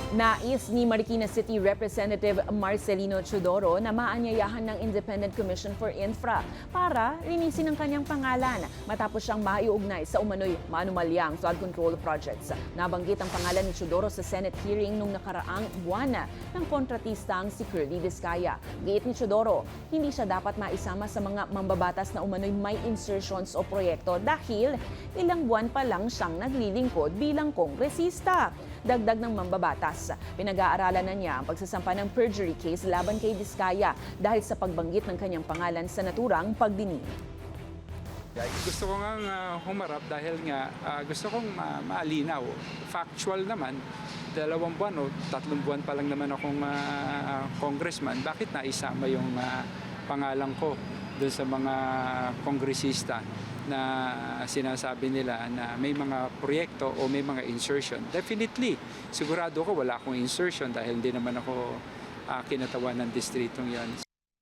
Nais ni Marikina City Representative Marcelino Teodoro na maanyayahan ng Independent Commission for Infra para linisin ang kanyang pangalan matapos siyang maiugnay sa umano'y manumalyang flood control projects. Nabanggit ang pangalan ni Teodoro sa Senate hearing nung nakaraang buwan ng kontratistang si Curly Vizcaya. Giit ni Teodoro, hindi siya dapat maisama sa mga mambabatas na umano'y may insertions o proyekto dahil ilang buwan pa lang siyang naglilingkod bilang kongresista. Dagdag ng mambabatas, pinag-aaralan na niya ang pagsasampa ng perjury case laban kay Vizcaya dahil sa pagbanggit ng kanyang pangalan sa naturang pagdinig. Gusto ko nga humarap dahil nga gusto kong maalinaw. Factual naman, 2 buwan o 3 buwan pa lang naman akong congressman. Bakit naisama yung pangalan ko doon sa mga kongresista na sinasabi nila na may mga proyekto o may mga insertion? Definitely, sigurado ko wala akong insertion dahil hindi naman ako kinatawan ng distritong yon.